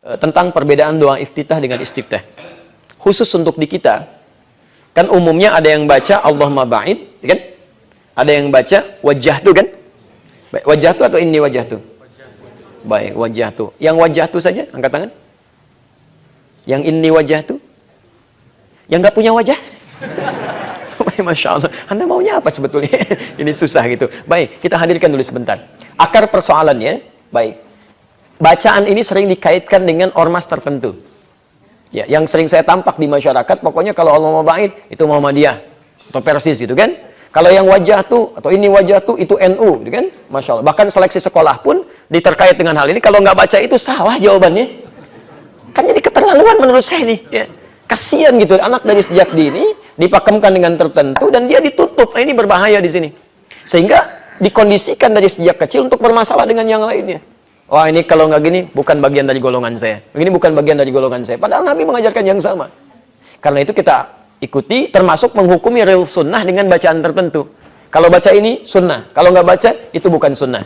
tentang perbedaan doa iftitah dengan istiftah. Khusus untuk di kita, kan umumnya ada yang baca Allahumma ba'id, kan? Ada yang baca wajjahtu, kan? Baik, wajjahtu atau inni wajjahtu? Baik, wajjahtu. Yang wajjahtu saja, angkat tangan. Yang inni wajjahtu? Yang nggak punya wajah? Masya Allah, Anda maunya apa sebetulnya? Ini susah gitu. Baik, kita hadirkan dulu sebentar. Akar persoalannya, baik. Bacaan ini sering dikaitkan dengan ormas tertentu. Ya, yang sering saya tampak di masyarakat, pokoknya kalau Allah Muba'id, itu Muhammadiyah atau Persis gitu kan. Kalau yang wajah tuh, atau ini wajah tuh, itu NU gitu kan. Masya Allah. Bahkan seleksi sekolah pun diterkait dengan hal ini. Kalau nggak baca itu salah jawabannya. Kan jadi keterlaluan menurut saya nih. Ya. Kasian gitu, anak dari sejak dini dipakemkan dengan tertentu dan dia ditutup. Nah, ini berbahaya di sini. Sehingga dikondisikan dari sejak kecil untuk bermasalah dengan yang lainnya. Wah, ini kalau nggak gini bukan bagian dari golongan saya. Ini bukan bagian dari golongan saya. Padahal Nabi mengajarkan yang sama. Karena itu kita ikuti, termasuk menghukumi real sunnah dengan bacaan tertentu. Kalau baca ini sunnah, kalau nggak baca itu bukan sunnah.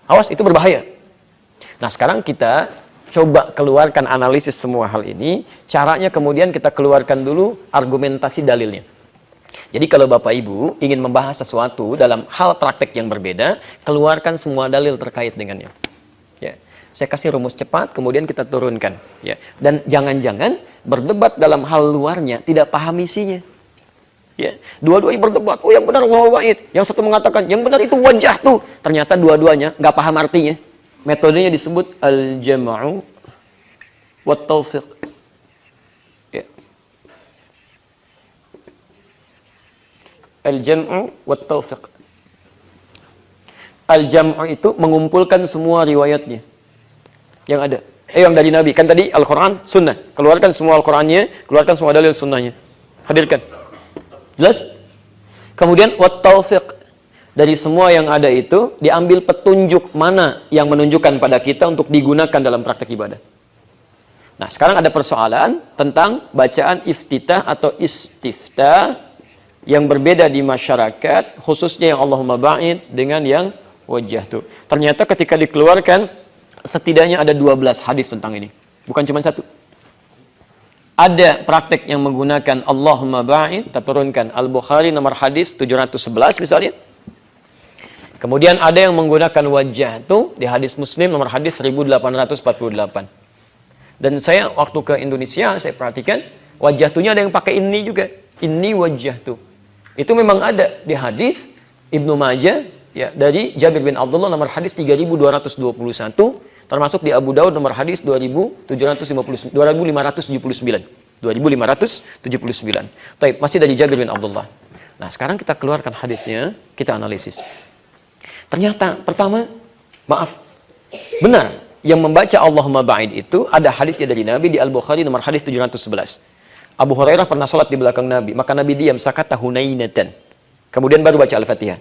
Awas, itu berbahaya. Nah, sekarang kita coba keluarkan analisis semua hal ini. Caranya kemudian kita keluarkan dulu argumentasi dalilnya. Jadi kalau Bapak Ibu ingin membahas sesuatu dalam hal praktek yang berbeda, keluarkan semua dalil terkait dengannya. Ya. Saya kasih rumus cepat, kemudian kita turunkan. Ya. Dan jangan-jangan berdebat dalam hal luarnya, tidak paham isinya. Ya. Dua-duanya berdebat, oh yang benar Allah wa'id. Yang satu mengatakan, yang benar itu wajah tuh. Ternyata dua-duanya nggak paham artinya. Metodenya disebut al-jam'u wa taufiq. Ya. Al-jam'u wa taufiq. Al-jam'u itu mengumpulkan semua riwayatnya yang ada. Yang dari Nabi. Kan tadi Al-Quran, Sunnah. Keluarkan semua Al-Qurannya, keluarkan semua dalil Sunnahnya. Hadirkan. Jelas? Kemudian wa taufiq. Dari semua yang ada itu, diambil petunjuk mana yang menunjukkan pada kita untuk digunakan dalam praktek ibadah. Nah, sekarang ada persoalan tentang bacaan iftitah atau istiftah yang berbeda di masyarakat, khususnya yang Allahumma ba'id dengan yang wajjahtu. Ternyata ketika dikeluarkan, setidaknya ada 12 hadis tentang ini. Bukan cuma satu. Ada praktek yang menggunakan Allahumma ba'id, kita turunkan Al-Bukhari nomor hadis 711 misalnya. Kemudian ada yang menggunakan wajah itu di hadis Muslim nomor hadis 1848. Dan saya waktu ke Indonesia saya perhatikan wajah tuhnya ada yang pakai ini juga. Ini wajah tuh. Itu memang ada di hadis Ibnu Majah ya dari Jabir bin Abdullah nomor hadis 3221, termasuk di Abu Daud nomor hadis 2579. 2579. Baik, masih dari Jabir bin Abdullah. Nah, sekarang kita keluarkan hadisnya, kita analisis. Ternyata, pertama, maaf, benar, yang membaca Allahumma ba'id itu, ada hadisnya dari Nabi di Al-Bukhari nomor hadis 711. Abu Hurairah pernah sholat di belakang Nabi, maka Nabi diam, sakata hunainatan. Kemudian baru baca Al-Fatihah.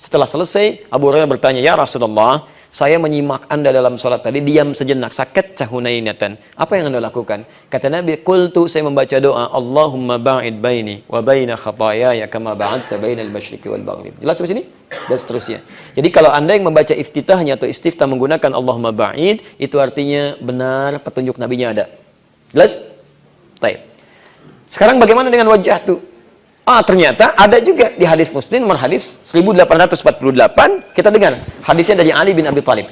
Setelah selesai, Abu Hurairah bertanya, ya Rasulullah, saya menyimak Anda dalam sholat tadi, diam sejenak, sakata hunainatan. Apa yang Anda lakukan? Kata Nabi, qultu, saya membaca doa, Allahumma ba'id baini wa baina khatayaya kama ba'adta bainal masyriqi wal maghrib. Jelas sampai sini? Dan seterusnya. Jadi kalau Anda yang membaca iftitahnya atau istiftah menggunakan Allahumma ba'id, itu artinya benar petunjuk Nabinya ada. Jelas? Baik. Sekarang bagaimana dengan wajah itu? Ternyata ada juga di hadis Muslim nomor hadis 1848. Kita dengar hadisnya dari Ali bin Abi Thalib.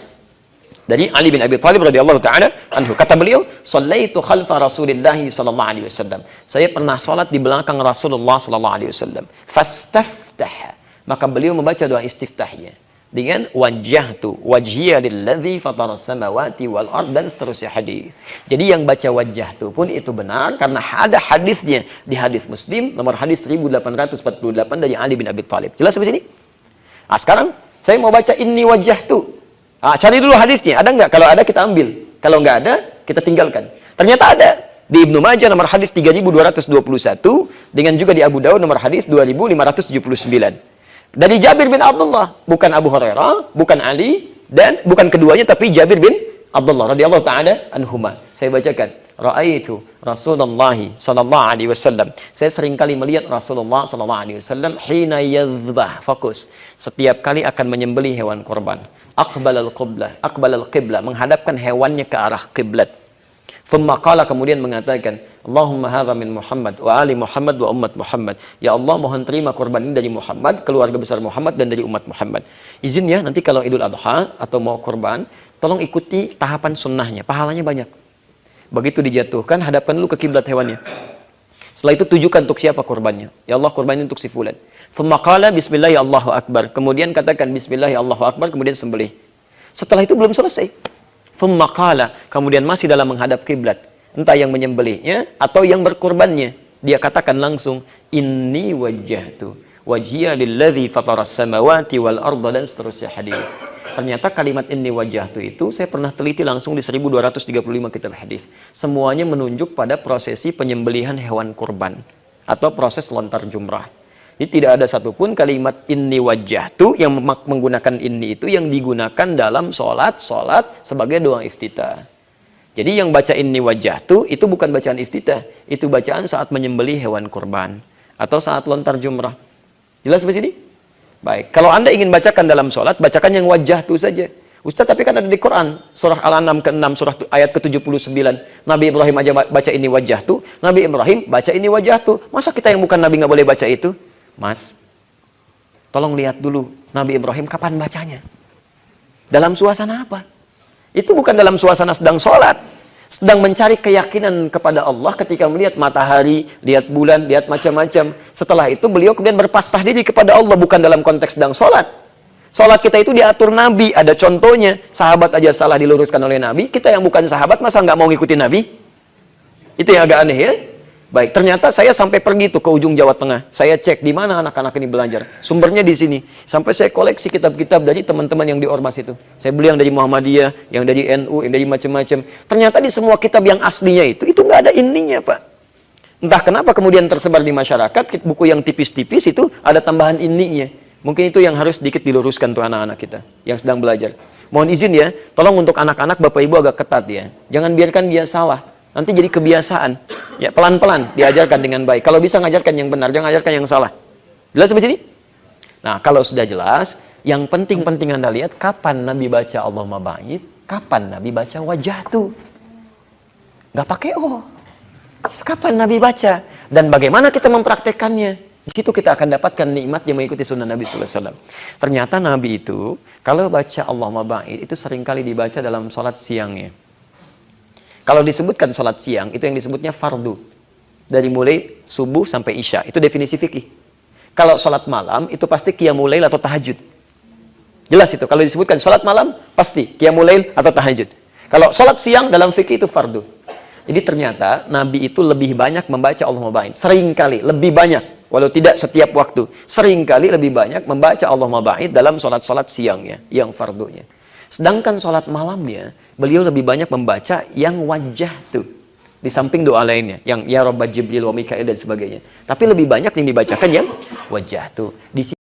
Dari Ali bin Abi Thalib radhiyallahu taala anhu. Kata beliau, "Shallaitu khalfa Rasulillah sallallahu alaihi wasallam." Saya pernah salat di belakang Rasulullah sallallahu alaihi wasallam. Fastaftaha. Maka beliau membaca doa istiftahnya dengan wajjahtu wajhiya lilladzi fataras samawati wal ard dan seterusnya hadis. Jadi yang baca wajjahtu pun itu benar karena ada hadisnya di hadis Muslim nomor hadis 1848 dari Ali bin Abi Thalib. Jelas sampai sini? Nah, sekarang saya mau baca inni wajjahtu. Cari dulu hadisnya, ada nggak? Kalau ada kita ambil. Kalau nggak ada, kita tinggalkan. Ternyata ada di Ibnu Majah nomor hadis 3221 dengan juga di Abu Daud nomor hadis 2579. Dari Jabir bin Abdullah, bukan Abu Hurairah, bukan Ali, dan bukan keduanya, tapi Jabir bin Abdullah radhiyallahu taala anhuma. Saya bacakan, Ra'aitu Rasulullah sallallahu alaihi wasallam. Saya sering kali melihat Rasulullah sallallahu alaihi wasallam hina yadhbah, fokus. Setiap kali akan menyembelih hewan kurban. Aqbalal qiblah, menghadapkan hewannya ke arah kiblat. Thumma qala, kemudian mengatakan, Allahumma hadza min Muhammad wa ali Muhammad wa umat Muhammad. Ya Allah, mohon terima korban ini dari Muhammad, keluarga besar Muhammad, dan dari umat Muhammad. Izin ya, nanti kalau Idul Adha atau mau korban, tolong ikuti tahapan sunnahnya, pahalanya banyak. Begitu dijatuhkan, hadapkan dulu ke kiblat hewannya. Setelah itu tujukan untuk siapa korbannya. Ya Allah, korban ini untuk si fulan. Thumma qala bismillahi Allahu akbar. Kemudian katakan bismillahi Allahu akbar, kemudian sembelih. Setelah itu belum selesai. Thumma qala, kemudian masih dalam menghadap kiblat, entah yang menyembelihnya atau yang berkorbannya, dia katakan langsung, inni wajjahtu wajhiya lilladzi fataras samawati wal arda, dan seterusnya hadis. Ternyata kalimat inni wajjahtu itu saya pernah teliti langsung di 1235 kitab hadis. Semuanya menunjuk pada prosesi penyembelihan hewan kurban atau proses lontar jumrah. Jadi tidak ada satupun kalimat inni wajjahtu yang menggunakan inni itu yang digunakan dalam sholat sebagai doa iftitah. Jadi yang baca inni wajjahtu itu bukan bacaan iftitah, itu bacaan saat menyembelih hewan kurban atau saat lontar jumrah. Jelas sampai sini? Baik, kalau Anda ingin bacakan dalam sholat, bacakan yang wajjahtu saja. Ustaz, tapi kan ada di Quran, surah Al-An'am ke-6, surah ayat ke-79. Nabi Ibrahim aja baca ini wajjahtu, Nabi Ibrahim baca ini wajjahtu. Masa kita yang bukan Nabi nggak boleh baca itu? Mas, tolong lihat dulu Nabi Ibrahim kapan bacanya. Dalam suasana apa? Itu bukan dalam suasana sedang sholat, sedang mencari keyakinan kepada Allah ketika melihat matahari, lihat bulan, lihat macam-macam. Setelah itu beliau kemudian berpasrah diri kepada Allah, bukan dalam konteks sedang sholat. Sholat kita itu diatur Nabi, ada contohnya. Sahabat aja salah diluruskan oleh Nabi, kita yang bukan sahabat masa nggak mau ngikutin Nabi? Itu yang agak aneh ya. Baik, ternyata saya sampai pergi tuh ke ujung Jawa Tengah. Saya cek di mana anak-anak ini belajar. Sumbernya di sini. Sampai saya koleksi kitab-kitab dari teman-teman yang di Ormas itu. Saya beli yang dari Muhammadiyah, yang dari NU, yang dari macam-macam. Ternyata di semua kitab yang aslinya itu nggak ada ininya, Pak. Entah kenapa kemudian tersebar di masyarakat, buku yang tipis-tipis itu ada tambahan ininya. Mungkin itu yang harus sedikit diluruskan tuh anak-anak kita yang sedang belajar. Mohon izin ya, tolong untuk anak-anak Bapak Ibu agak ketat ya. Jangan biarkan dia salah. Nanti jadi kebiasaan. Ya, pelan-pelan diajarkan dengan baik. Kalau bisa ngajarkan yang benar, jangan ajarkan yang salah. Jelas sampai sini? Nah, kalau sudah jelas, yang penting-penting Anda lihat kapan Nabi baca Allahumma ba'id, kapan Nabi baca wajjahtu. Nggak pakai oh. Kapan Nabi baca? Dan bagaimana kita mempraktekannya? Di situ kita akan dapatkan nikmat yang mengikuti sunnah Nabi sallallahu alaihi wasallam. Ternyata Nabi itu, kalau baca Allahumma ba'id, itu seringkali dibaca dalam sholat siangnya. Kalau disebutkan sholat siang, itu yang disebutnya fardu. Dari mulai subuh sampai isya. Itu definisi fikih. Kalau sholat malam, itu pasti qiyamul lail atau tahajud. Jelas itu. Kalau disebutkan sholat malam, pasti qiyamul lail atau tahajud. Kalau sholat siang, dalam fikih itu fardu. Jadi ternyata, Nabi itu lebih banyak membaca Allahumma ba'id. Seringkali, lebih banyak. Walau tidak setiap waktu. Seringkali lebih banyak membaca Allahumma ba'id dalam sholat-sholat siangnya. Yang fardunya. Sedangkan sholat malamnya, beliau lebih banyak membaca yang wajjahtu. Di samping doa lainnya, yang ya Rabb Jibril wa Mikail dan sebagainya. Tapi lebih banyak yang dibacakan yang wajjahtu. Di sini